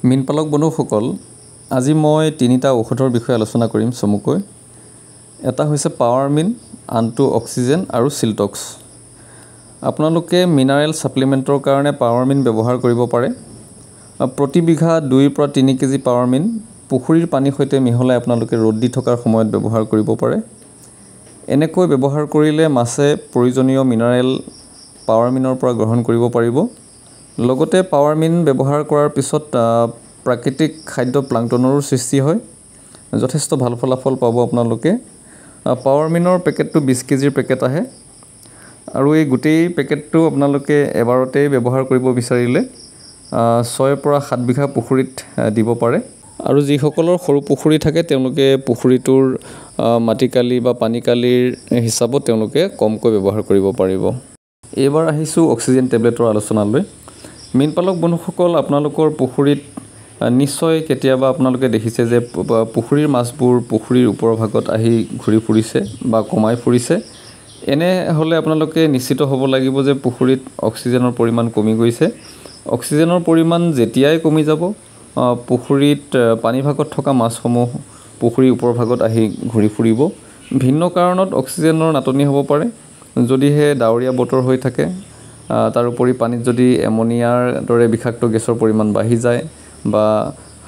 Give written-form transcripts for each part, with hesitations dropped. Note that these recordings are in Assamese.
মীনপালক বন্ধুসকল, আজি মই তিনিটা ঔষধৰ বিষয়ে আলোচনা কৰিম চমুকৈ। এটা হৈছে পাৱাৰ মিন, আনটো অক্সিজেন আৰু চিলটক্স। আপোনালোকে মিনাৰেল ছাপ্লিমেণ্টৰ কাৰণে পাৱাৰ মিন ব্যৱহাৰ কৰিব পাৰে। প্ৰতি বিঘা 2 পৰা 3 কেজি পাৱাৰ মিন পুখুৰীৰ পানীৰ সৈতে মিহলাই আপোনালোকে ৰ'দ দি থকাৰ সময়ত ব্যৱহাৰ কৰিব পাৰে। এনেকৈ ব্যৱহাৰ কৰিলে মাছে প্ৰয়োজনীয় মিনাৰেল পাৱাৰ মিনৰ পৰা গ্ৰহণ কৰিব পাৰিব। লগতে পাৱাৰ মিন ব্যৱহাৰ কৰাৰ পিছত প্ৰাকৃতিক খাদ্য প্লাংটনৰো সৃষ্টি হয়। যথেষ্ট ভাল ফলাফল পাব আপোনালোকে। পাৱাৰ মিনৰ পেকেটটো 20 কেজিৰ পেকেট আহে আৰু এই গোটেই পেকেটটো আপোনালোকে এবাৰতেই ব্যৱহাৰ কৰিব বিচাৰিলে 6 পৰা 7 বিঘা পুখুৰীত দিব পাৰে। আৰু যিসকলৰ সৰু পুখুৰী থাকে তেওঁলোকে পুখুৰীটোৰ মাটিকালি বা পানীকালিৰ হিচাপত তেওঁলোকে কমকৈ ব্যৱহাৰ কৰিব পাৰিব। এইবাৰ আহিছোঁ অক্সিজেন টেবলেটৰ আলোচনালৈ। মীনপালক বন্ধুসকল, আপোনালোকৰ পুখুৰীত নিশ্চয় কেতিয়াবা আপোনালোকে দেখিছে যে পুখুৰীৰ মাছবোৰ পুখুৰীৰ ওপৰৰ ভাগত আহি ঘূৰি ফুৰিছে বা কমাই ফুৰিছে। এনে হ'লে আপোনালোকে নিশ্চিত হ'ব লাগিব যে পুখুৰীত অক্সিজেনৰ পৰিমাণ কমি গৈছে। অক্সিজেনৰ পৰিমাণ যেতিয়াই কমি যাব, পুখুৰীত পানীভাগত থকা মাছসমূহ পুখুৰীৰ ওপৰৰ ভাগত আহি ঘূৰি ফুৰিব। ভিন্ন কাৰণত অক্সিজেনৰ নাটনি হ'ব পাৰে। যদিহে ডাৱৰীয়া বতৰ হৈ থাকে, তাৰোপৰি পানীত যদি এমনিয়াৰ দৰে বিষাক্ত গেছৰ পৰিমাণ বাঢ়ি যায় বা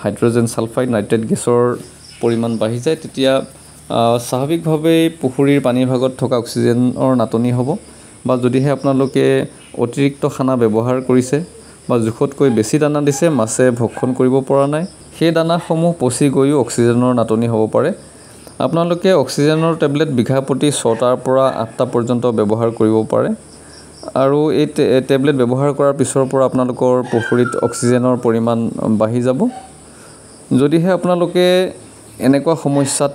হাইড্ৰজেন ছালফাইড নাইট্ৰেট গেছৰ পৰিমাণ বাঢ়ি যায়, তেতিয়া স্বাভাৱিকভাৱেই পুখুৰীৰ পানীৰ ভাগত থকা অক্সিজেনৰ নাটনি হ'ব। বা যদিহে আপোনালোকে অতিৰিক্ত খানা ব্যৱহাৰ কৰিছে বা জোখতকৈ বেছি দানা দিছে, মাছে ভক্ষণ কৰিব পৰা নাই, সেই দানাসমূহ পচি গৈও অক্সিজেনৰ নাটনি হ'ব পাৰে। আপোনালোকে অক্সিজেনৰ টেবলেট বিঘা প্ৰতি 6টাৰ পৰা 8টা পৰ্যন্ত ব্যৱহাৰ কৰিব পাৰে। আৰু এই টেবলেট ব্যৱহাৰ কৰাৰ পিছৰ পৰা আপোনালোকৰ পুখুৰীত অক্সিজেনৰ পৰিমাণ বাঢ়ি যাব। যদিহে আপোনালোকে এনেকুৱা সমস্যাত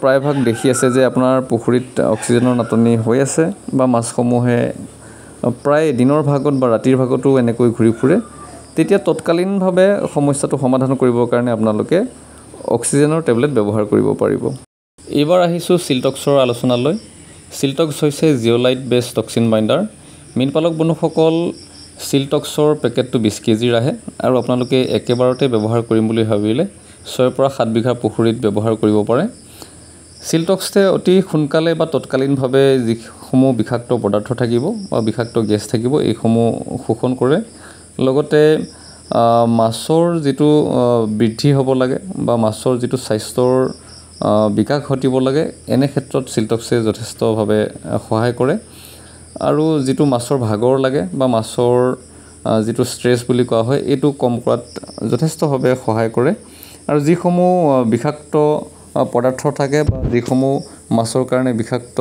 প্ৰায়ভাগ দেখি আছে যে আপোনাৰ পুখুৰীত অক্সিজেনৰ নাটনি হৈ আছে বা মাছসমূহে প্ৰায় দিনৰ ভাগত বা ৰাতিৰ ভাগতো এনেকৈ ঘূৰি ফুৰে, তেতিয়া তৎকালীনভাৱে সমস্যাটো সমাধান কৰিবৰ কাৰণে আপোনালোকে অক্সিজেনৰ টেবলেট ব্যৱহাৰ কৰিব পাৰিব। এইবাৰ আহিছোঁ চিলটক্সৰ আলোচনালৈ। চিলটক্স হৈছে জিঅ'লাইট বেছ টক্সিন বাইণ্ডাৰ। মীনপালক বন্ধুসকল, চিলটক্সৰ পেকেটটো 20 কেজিৰ আহে আৰু আপোনালোকে একেবাৰতে ব্যৱহাৰ কৰিম বুলি ভাবিলে 6 পৰা 7 বিঘা পুখুৰীত ব্যৱহাৰ কৰিব পাৰে। চিলটক্সে অতি সোনকালে বা তৎকালীনভাৱে যিসমূহ বিষাক্ত পদাৰ্থ থাকিব বা বিষাক্ত গেছ থাকিব, এইসমূহ শোষণ কৰে। লগতে মাছৰ যিটো বৃদ্ধি হ'ব লাগে বা মাছৰ যিটো স্বাস্থ্যৰ বিকাশ ঘটিব লাগে, এনে ক্ষেত্ৰত চিলটক্সে যথেষ্টভাৱে সহায় কৰে। আৰু যিটো মাছৰ ভাগৰ লাগে বা মাছৰ যিটো ষ্ট্ৰেছ বুলি কোৱা হয়, এইটো কম কৰাত যথেষ্টভাৱে সহায় কৰে। আৰু যিসমূহ বিষাক্ত পদাৰ্থ থাকে বা যিসমূহ মাছৰ কাৰণে বিষাক্ত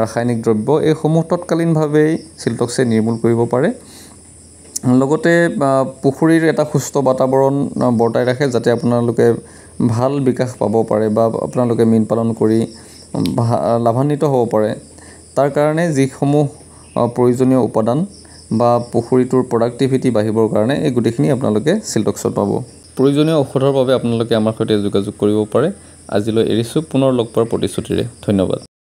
ৰাসায়নিক দ্ৰব্য, এইসমূহ তৎকালীনভাৱেই চিলটক্সে নিৰ্মূল কৰিব পাৰে। লগতে পুখুৰীৰ এটা সুস্থ বাতাবৰণ বৰ্তাই ৰাখে, যাতে আপোনালোকে ভাল বিকাশ পাব পাৰে বা আপোনালোকে মীন পালন কৰি লাভান্বিত হ'ব পাৰে। তাৰ কাৰণে যিসমূহ প্ৰয়োজনীয় উপাদান বা পুখুৰীটোৰ প্ৰডাক্টিভিটি বাঢ়িবৰ কাৰণে এই গোটেইখিনি আপোনালোকে চিলটক্সত পাব। প্ৰয়োজনীয় ঔষধৰ বাবে আপোনালোকে আমাৰ সৈতে যোগাযোগ কৰিব পাৰে। আজিলৈ এৰিছোঁ, পুনৰ লগ পোৱাৰ প্ৰতিশ্ৰুতিৰে। ধন্যবাদ।